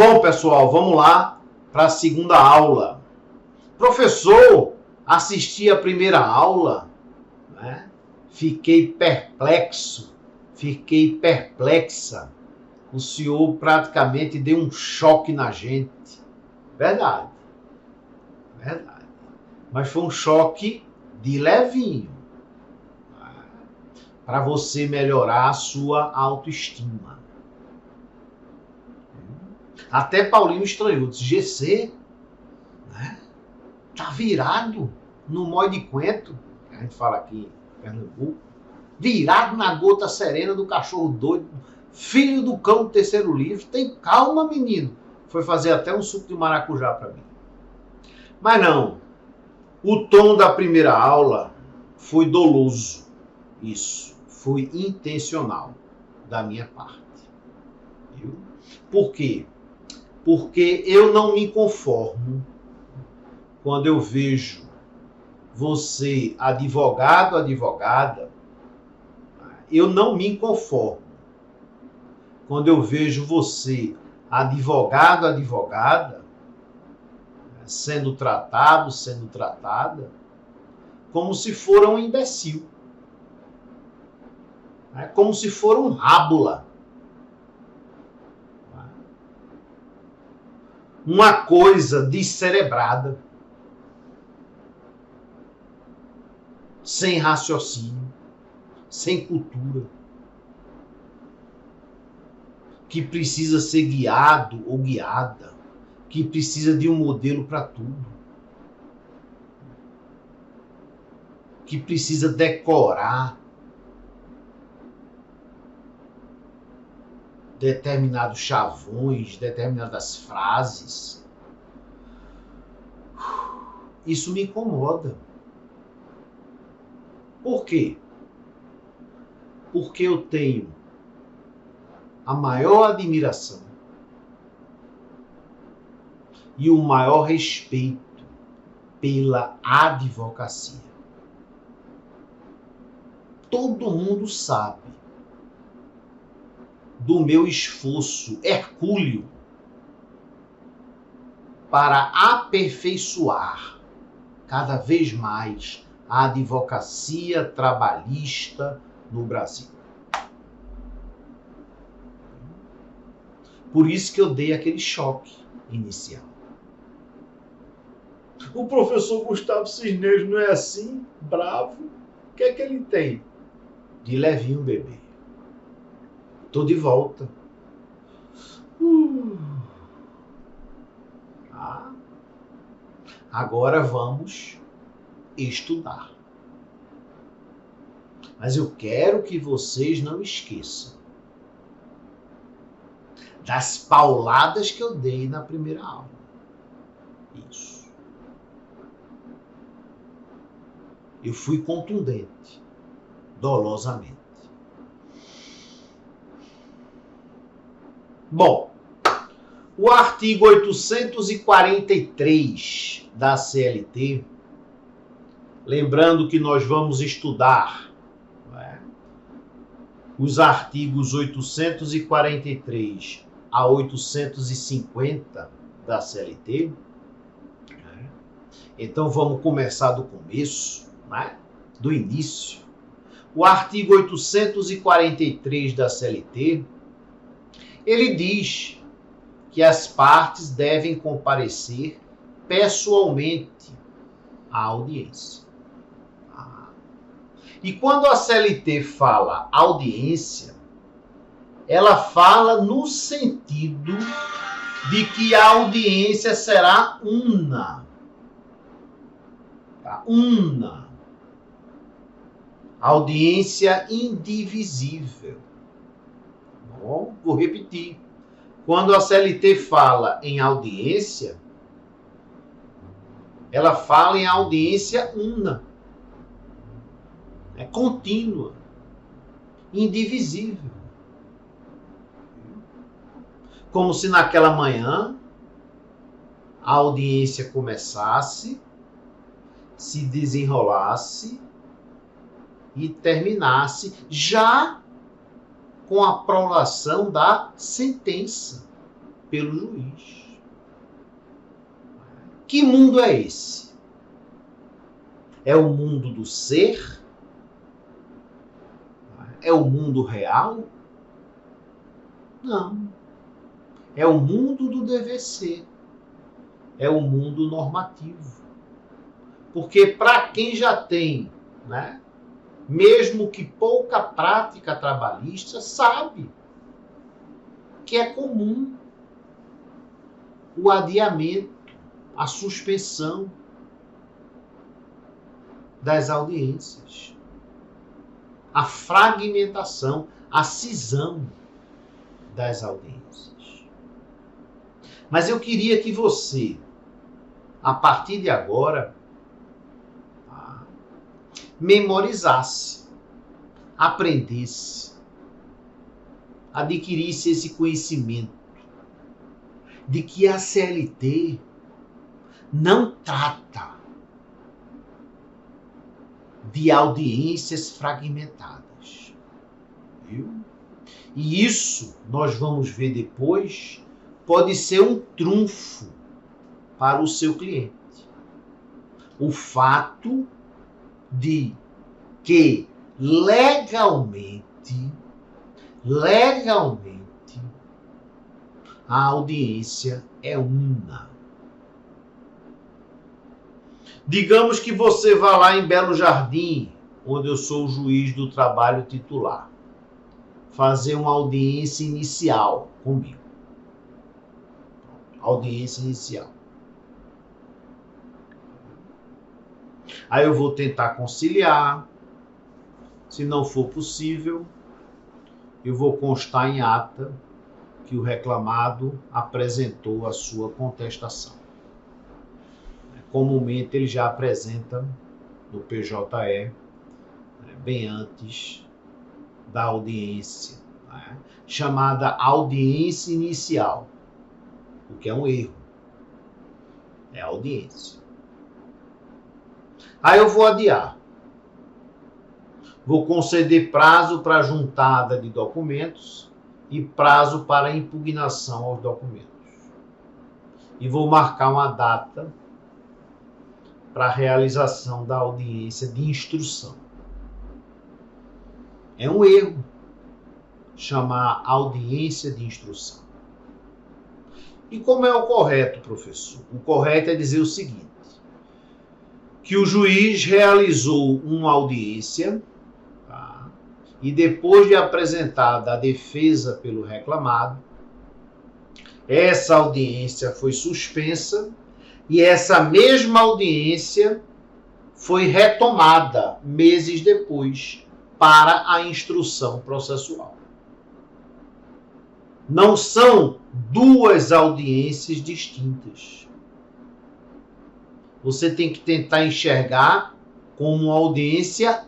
Bom, pessoal, vamos lá para a segunda aula. Professor, assisti a primeira aula, né? Fiquei perplexo, fiquei perplexa. O senhor praticamente deu um choque na gente. Verdade, verdade. Mas foi um choque de levinho, para você melhorar a sua autoestima. Até Paulinho estranhou, disse, GC, né? Tá virado no mói de Coentro, que a gente fala aqui em Pernambuco, virado na gota serena do cachorro doido, filho do cão do terceiro livro. Tem calma, menino. Foi fazer até um suco de maracujá para mim. Mas não, o tom da primeira aula foi doloso. Isso, foi intencional da minha parte. Viu? Por quê? Porque eu não me conformo quando eu vejo você, advogado, advogada, eu não me conformo quando eu vejo você, advogado, advogada, sendo tratado, sendo tratada, como se for um imbecil, como se for um rábula. Uma coisa descerebrada, sem raciocínio, sem cultura, que precisa ser guiado ou guiada, que precisa de um modelo para tudo, que precisa decorar determinados chavões, determinadas frases. Isso me incomoda. Por quê? Porque eu tenho a maior admiração e o maior respeito pela advocacia. Todo mundo sabe do meu esforço hercúleo para aperfeiçoar cada vez mais a advocacia trabalhista no Brasil. Por isso que eu dei aquele choque inicial. O professor Gustavo Cisneiro não é assim, bravo? O que é que ele tem? De levinho, bebê. Tô de volta. Agora vamos estudar. Mas eu quero que vocês não esqueçam das pauladas que eu dei na primeira aula. Isso. Eu fui contundente, dolosamente. Bom, o artigo 843 da CLT, lembrando que nós vamos estudar os artigos 843 a 850 da CLT. Então vamos começar do começo, do início. O artigo 843 da CLT, ele diz que as partes devem comparecer pessoalmente à audiência. E quando a CLT fala audiência, ela fala no sentido de que a audiência será una. Una. Audiência indivisível. Bom, vou repetir. Quando a CLT fala em audiência, ela fala em audiência una. É contínua, indivisível. Como se naquela manhã a audiência começasse, se desenrolasse e terminasse já com a prolação da sentença pelo juiz. Que mundo é esse? É o mundo do ser? É o mundo real? Não. É o mundo do dever ser. É o mundo normativo. Porque para quem já tem, né, mesmo que pouca prática trabalhista, sabe que é comum o adiamento, a suspensão das audiências, a fragmentação, a cisão das audiências. Mas eu queria que você, a partir de agora, memorizasse, aprendesse, adquirisse esse conhecimento de que a CLT não trata de audiências fragmentadas. Viu? E isso, nós vamos ver depois, pode ser um trunfo para o seu cliente. O fato de que legalmente, a audiência é una. Digamos que você vá lá em Belo Jardim, onde eu sou o juiz do trabalho titular, fazer uma audiência inicial comigo. Audiência inicial. Aí eu vou tentar conciliar. Se não for possível, eu vou constar em ata que o reclamado apresentou a sua contestação. Comumente ele já apresenta no PJE, bem antes da audiência, né, chamada audiência inicial, o que é um erro. É audiência. Aí eu vou adiar. Vou conceder prazo para juntada de documentos e prazo para impugnação aos documentos. E vou marcar uma data para a realização da audiência de instrução. É um erro chamar audiência de instrução. E como é o correto, professor? O correto é dizer o seguinte: que o juiz realizou uma audiência, tá? E depois de apresentada a defesa pelo reclamado, essa audiência foi suspensa e essa mesma audiência foi retomada meses depois para a instrução processual. Não são duas audiências distintas. Você tem que tentar enxergar como uma audiência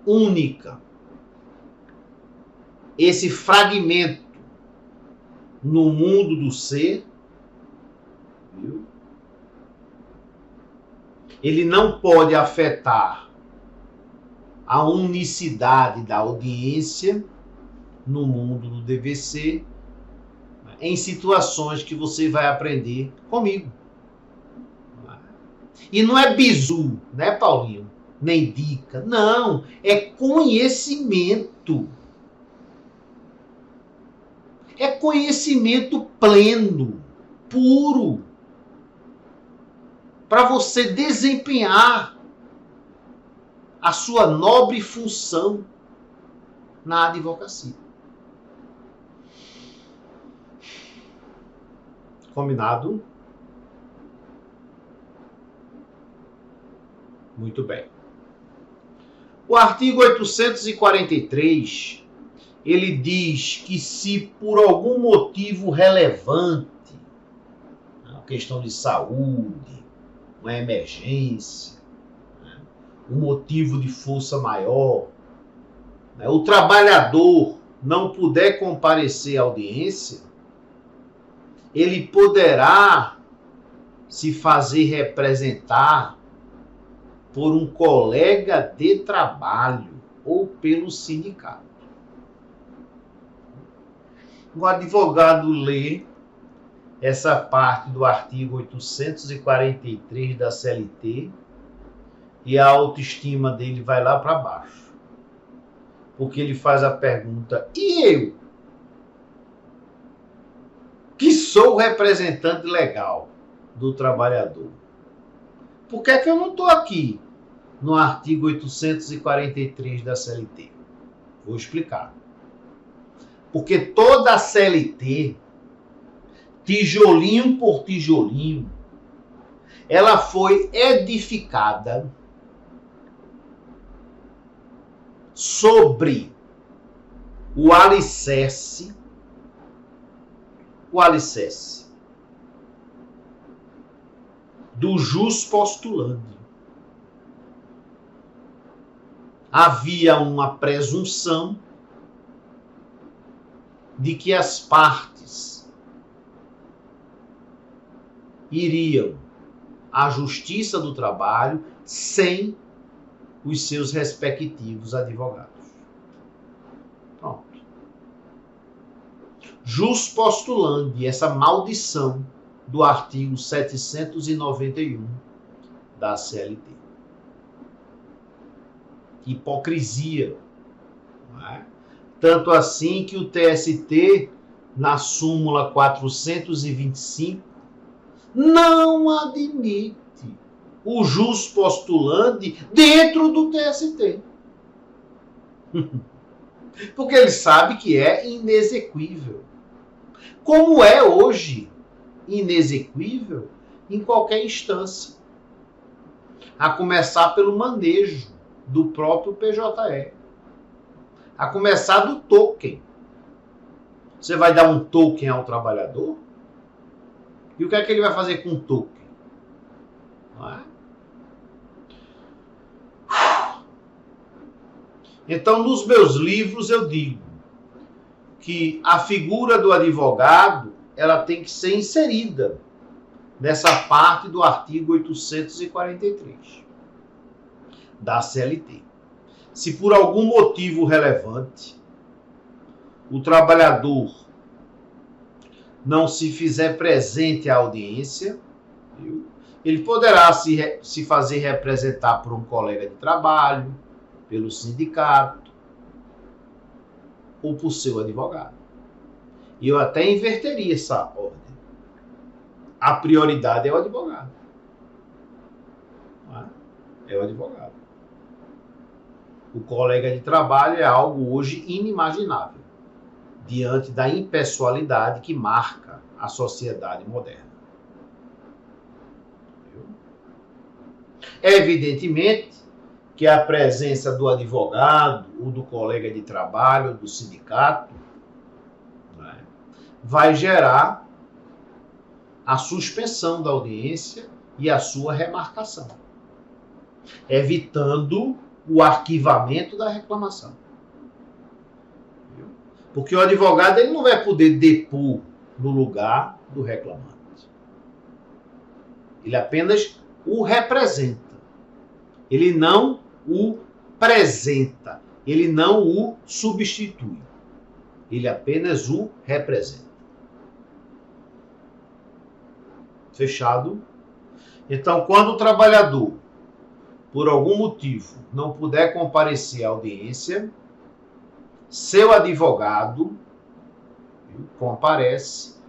única. Esse fragmento no mundo do ser, viu? Ele não pode afetar a unicidade da audiência no mundo do DVC, em situações que você vai aprender comigo. E não é bizu, né, Paulinho? Nem dica. Não, é conhecimento. É conhecimento pleno, puro, para você desempenhar a sua nobre função na advocacia. Combinado? Muito bem. O artigo 843, ele diz que se por algum motivo relevante, uma questão de saúde, uma emergência, um motivo de força maior, o trabalhador não puder comparecer à audiência, ele poderá se fazer representar por um colega de trabalho ou pelo sindicato. o advogado lê essa parte do artigo 843 da CLT e a autoestima dele vai lá para baixo. Porque ele faz a pergunta: e eu, que sou o representante legal do trabalhador, por que é que eu não estou aqui no artigo 843 da CLT? Vou explicar. Porque toda a CLT, tijolinho por tijolinho, ela foi edificada sobre o alicerce do jus postulandi. Havia uma presunção de que as partes iriam à Justiça do Trabalho sem os seus respectivos advogados. Pronto. Jus postulandi, essa maldição do artigo 791 da CLT. Hipocrisia. Não é? Tanto assim que o TST, na súmula 425, não admite o jus postulandi dentro do TST. Porque ele sabe que é inexequível. Como é hoje inexequível em qualquer instância. A começar pelo manejo do próprio PJE. A começar do token. Você vai dar um token ao trabalhador? E o que é que ele vai fazer com o token? Não é? Então, nos meus livros eu digo que a figura do advogado ela tem que ser inserida nessa parte do artigo 843 da CLT. Se por algum motivo relevante o trabalhador não se fizer presente à audiência, ele poderá se fazer representar por um colega de trabalho, pelo sindicato ou por seu advogado. E eu até inverteria essa ordem. A prioridade é o advogado. É o advogado. O colega de trabalho é algo hoje inimaginável, diante da impessoalidade que marca a sociedade moderna. Evidentemente que a presença do advogado, ou do colega de trabalho, ou do sindicato, vai gerar a suspensão da audiência e a sua remarcação, evitando o arquivamento da reclamação. Porque o advogado ele não vai poder depor no lugar do reclamante. Ele apenas o representa. Ele não o apresenta. Ele não o substitui. Ele apenas o representa. Fechado? Então, quando o trabalhador, por algum motivo, não puder comparecer à audiência, seu advogado comparece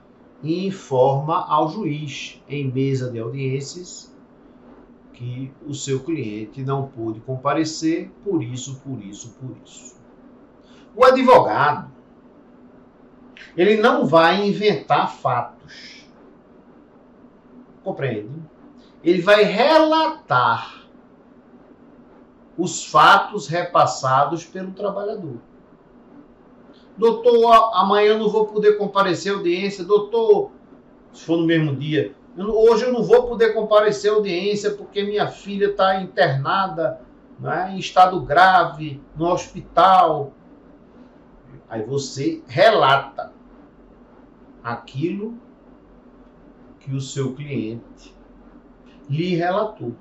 e informa ao juiz, em mesa de audiências, que o seu cliente não pôde comparecer por isso. O advogado, ele não vai inventar fatos. Compreende? Ele vai relatar os fatos repassados pelo trabalhador. Doutor, amanhã eu não vou poder comparecer à audiência. Doutor, se for no mesmo dia, hoje eu não vou poder comparecer à audiência porque minha filha está internada, né, em estado grave, no hospital. Aí você relata aquilo que o seu cliente lhe relatou.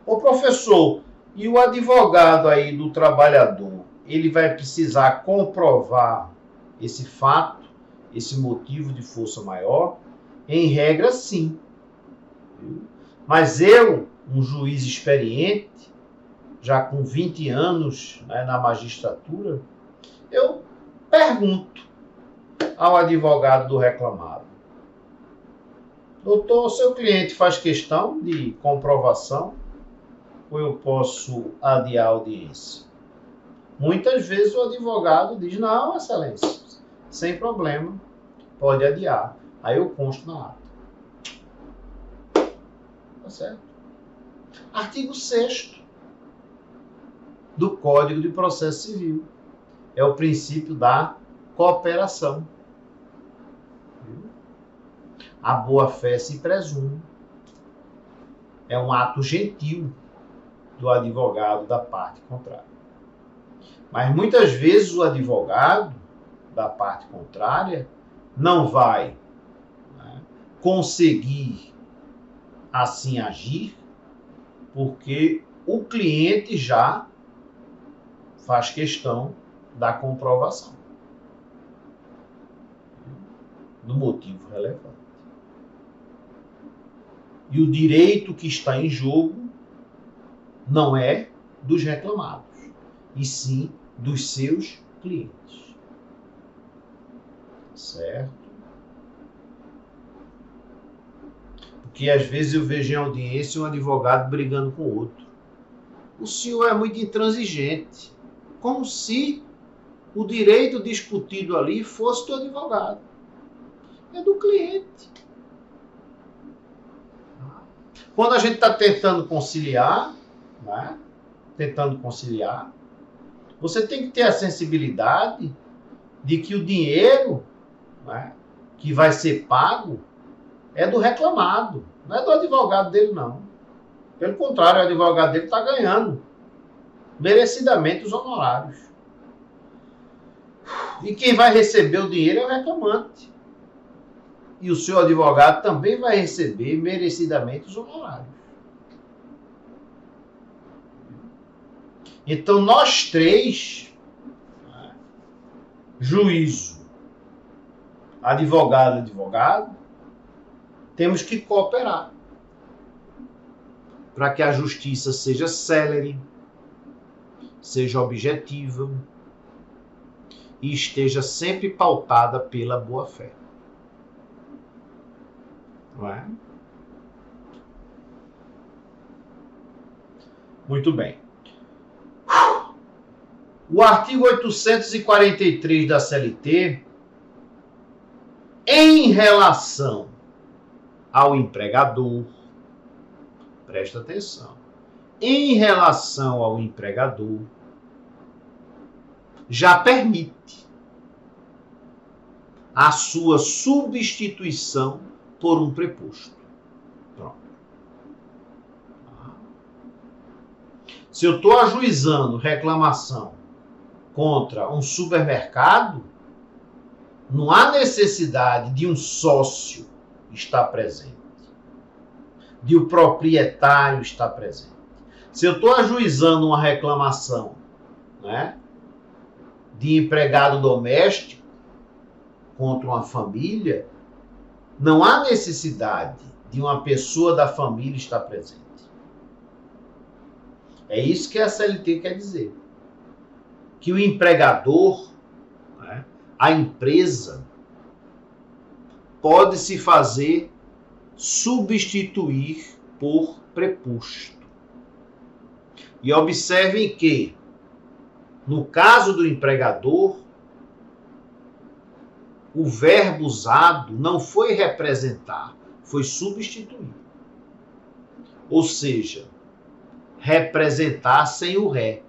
Ô professor, E o advogado aí do trabalhador, ele vai precisar comprovar esse fato, esse motivo de força maior? Em regra, sim. Mas eu, um juiz experiente, já com 20 anos, né, na magistratura, eu pergunto ao advogado do reclamado: doutor, seu cliente faz questão de comprovação ou eu posso adiar a audiência? Muitas vezes o advogado diz: não, excelência, sem problema, pode adiar. Aí eu consto na ata. Tá certo? Artigo 6º do Código de Processo Civil. É o princípio da cooperação. A boa-fé se presume. É um ato gentil do advogado da parte contrária. Mas muitas vezes o advogado da parte contrária não vai, né, conseguir assim agir, porque o cliente já faz questão da comprovação do motivo relevante. E o direito que está em jogo não é dos reclamados, e sim dos seus clientes. Certo? Porque às vezes eu vejo em audiência um advogado brigando com outro. O senhor é muito intransigente, como se o direito discutido ali fosse do advogado. É do cliente. Quando a gente está tentando conciliar, né? Você tem que ter a sensibilidade de que o dinheiro, né, que vai ser pago é do reclamado, não é do advogado dele, não. Pelo contrário, o advogado dele está ganhando merecidamente os honorários. E quem vai receber o dinheiro é o reclamante. E o seu advogado também vai receber merecidamente os honorários. Então, nós três, né, juízo, advogado, temos que cooperar para que a justiça seja célere, seja objetiva e esteja sempre pautada pela boa-fé. Não é? Muito bem. O artigo 843 da CLT, em relação ao empregador, presta atenção, em relação ao empregador, já permite a sua substituição por um preposto. Pronto. Se eu estou ajuizando reclamação contra um supermercado, não há necessidade de um sócio estar presente, de o proprietário estar presente. Se eu estou ajuizando uma reclamação, né, de empregado doméstico contra uma família, não há necessidade de uma pessoa da família estar presente. É isso que a CLT quer dizer. Que o empregador, né, a empresa, pode se fazer substituir por preposto. E observem que, no caso do empregador, o verbo usado não foi representar, foi substituir. Ou seja, representar sem o ré,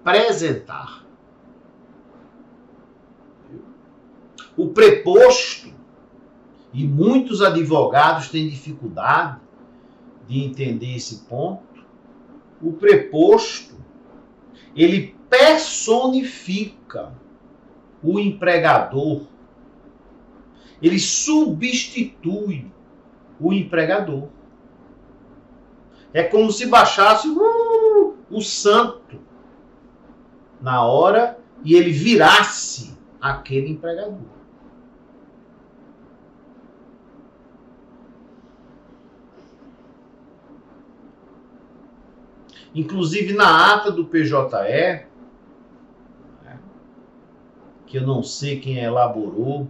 presentar. O preposto, e muitos advogados têm dificuldade de entender esse ponto, o preposto, ele personifica o empregador, ele substitui o empregador. É como se baixasse o santo na hora e ele virasse aquele empregador. Inclusive na ata do PJE, que eu não sei quem elaborou,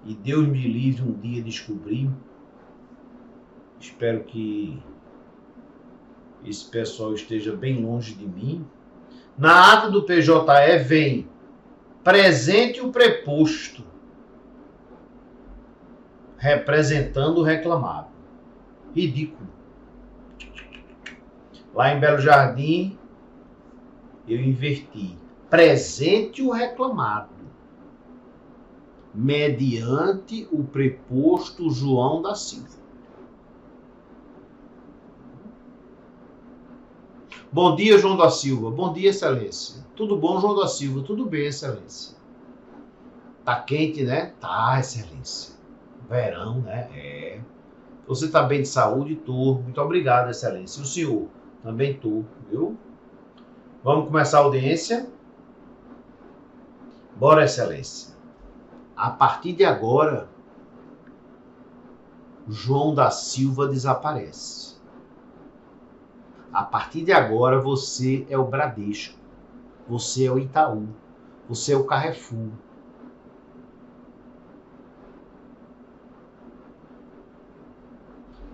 e Deus me livre um dia descobrir. Espero que esse pessoal esteja bem longe de mim. Na ata do PJE vem presente o preposto, representando o reclamado. Ridículo. Lá em Belo Jardim, eu inverti. Presente o reclamado, mediante o preposto João da Silva. Bom dia, João da Silva. Bom dia, Excelência. Tudo bom, João da Silva? Tudo bem, Excelência. Tá quente, né? Tá, Excelência. Verão, né? É. Você tá bem de saúde? Tô. Muito obrigado, Excelência. E o senhor? Também tô, viu? Vamos começar a audiência? Bora, Excelência. A partir de agora, João da Silva desaparece. A partir de agora, você é o Bradesco. Você é o Itaú. Você é o Carrefour.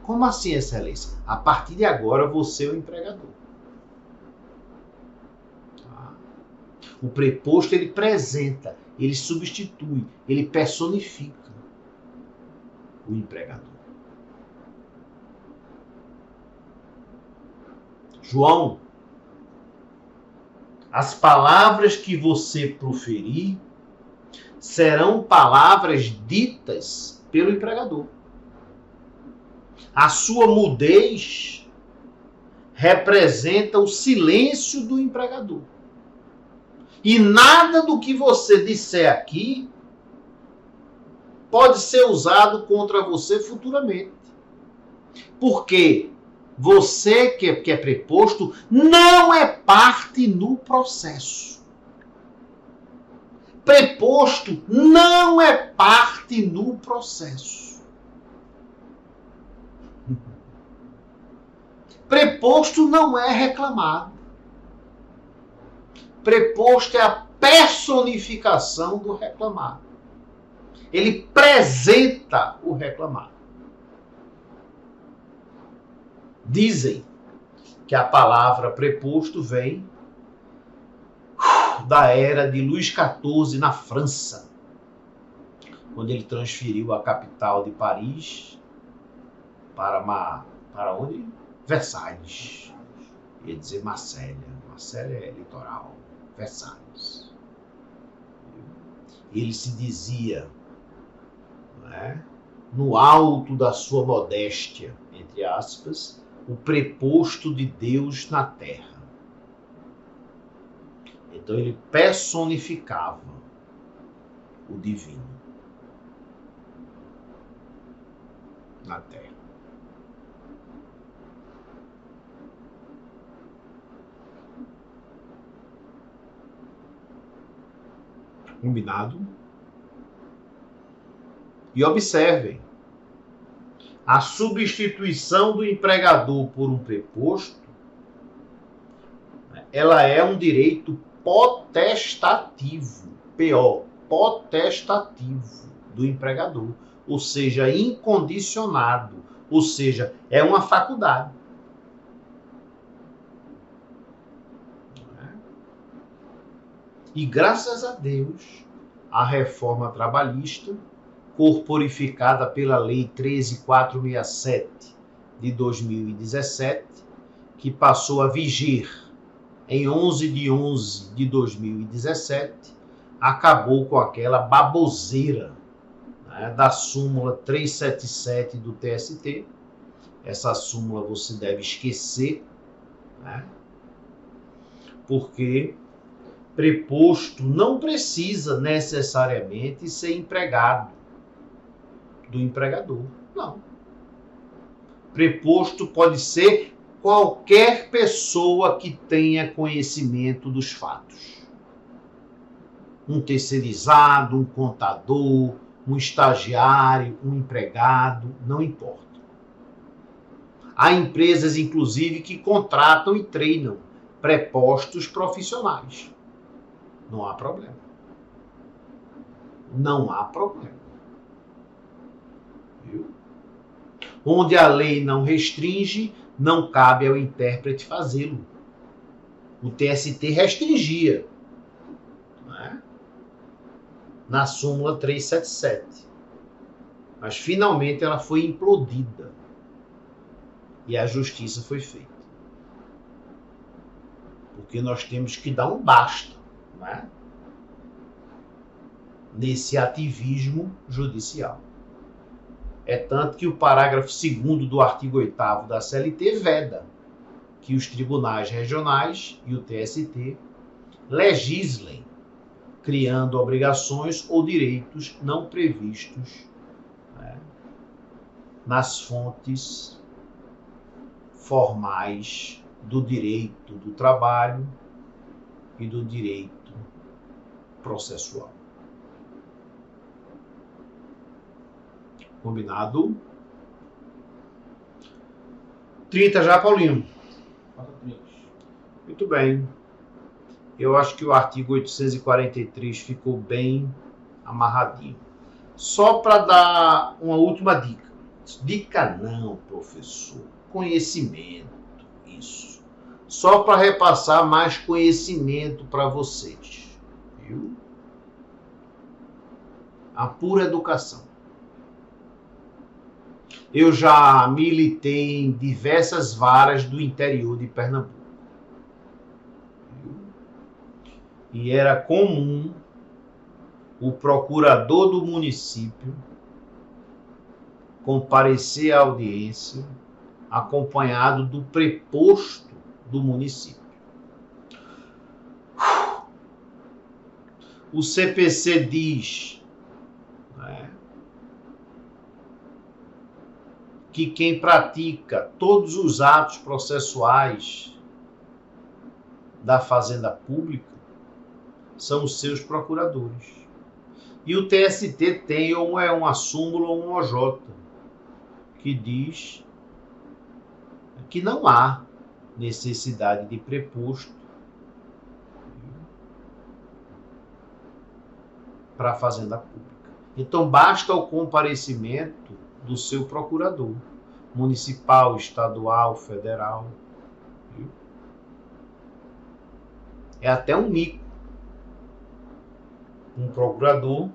Como assim, Excelência? A partir de agora, você é o empregador. O preposto, ele apresenta, ele substitui, ele personifica o empregador. João, as palavras que você proferir serão palavras ditas pelo empregador. A sua mudez representa o silêncio do empregador. E nada do que você disser aqui pode ser usado contra você futuramente. Porque você que é preposto não é parte no processo. Preposto não é parte no processo. Preposto não é reclamado. Preposto é a personificação do reclamado. Ele apresenta o reclamado. Dizem que a palavra preposto vem da era de Luís XIV na França, quando ele transferiu a capital de Paris para onde? Versalhes. Ia dizer Marselha. Marselha é litoral. Versalhes. Ele se dizia, né, no alto da sua modéstia, entre aspas, o preposto de Deus na terra. Então ele personificava o divino na terra. Combinado? E observem, a substituição do empregador por um preposto, ela é um direito potestativo, PO, potestativo do empregador, ou seja, incondicionado, ou seja, é uma faculdade. E graças a Deus, a reforma trabalhista, corporificada pela Lei 13.467 de 2017, que passou a vigir em 11 de 11 de 2017, acabou com aquela baboseira, né, da súmula 377 do TST. Essa súmula você deve esquecer, né, porque preposto não precisa necessariamente ser empregado do empregador. Não. Preposto pode ser qualquer pessoa que tenha conhecimento dos fatos. Um terceirizado, um contador, um estagiário, um empregado, não importa. Há empresas, inclusive, que contratam e treinam prepostos profissionais. Não há problema. Não há problema. Viu? Onde a lei não restringe, não cabe ao intérprete fazê-lo. O TST restringia, né? Na súmula 377. Mas finalmente ela foi implodida. E a justiça foi feita. Porque nós temos que dar um basta, né? Nesse ativismo judicial. É tanto que o parágrafo 2º do artigo 8º da CLT veda que os tribunais regionais e o TST legislem, criando obrigações ou direitos não previstos, né, nas fontes formais do direito do trabalho e do direito processual. Combinado? 30 já, Paulinho? Muito bem. Eu acho que o artigo 843 ficou bem amarradinho. Só para dar uma última dica. Dica não, professor. Conhecimento. Isso. Só para repassar mais conhecimento para vocês. Viu? A pura educação. Eu já militei em diversas varas do interior de Pernambuco. E era comum o procurador do município comparecer à audiência acompanhado do preposto do município. O CPC diz, né, que quem pratica todos os atos processuais da Fazenda Pública são os seus procuradores. E o TST tem ou é uma súmula ou um OJ, que diz que não há necessidade de preposto para a Fazenda Pública. Então basta o comparecimento do seu procurador, municipal, estadual, federal. Viu? É até um mico. Um procurador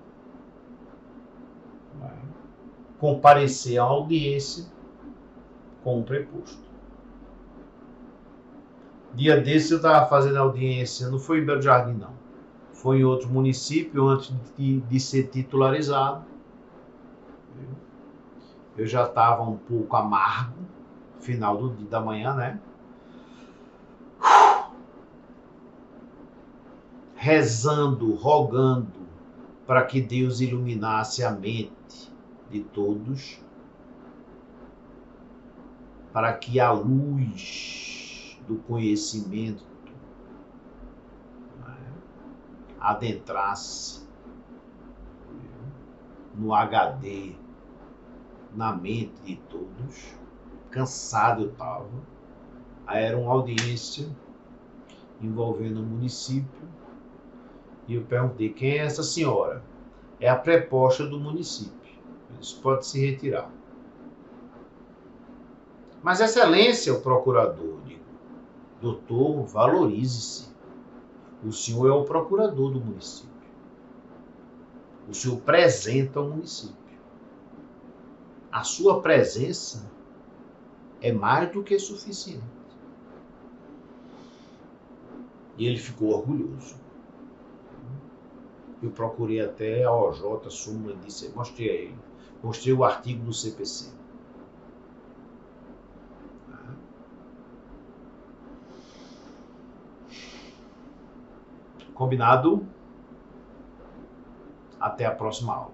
comparecer à audiência com um preposto. Dia desse eu estava fazendo audiência, não foi em Belo Jardim não, foi em outro município antes de ser titularizado. Eu já estava um pouco amargo, final da manhã, né? Rezando, rogando para que Deus iluminasse a mente de todos, para que a luz do conhecimento, né, adentrasse no HD, na mente de todos. Cansado eu estava. Aí era uma audiência envolvendo o município. E eu perguntei, quem é essa senhora? É a preposta do município. Isso pode se retirar. Mas, excelência, o procurador, digo, doutor, valorize-se. O senhor é o procurador do município. O senhor representa o município. A sua presença é mais do que suficiente. E ele ficou orgulhoso. Eu procurei até a OJ, súmula, e disse, mostrei a ele. Mostrei o artigo do CPC. Combinado? Até a próxima aula.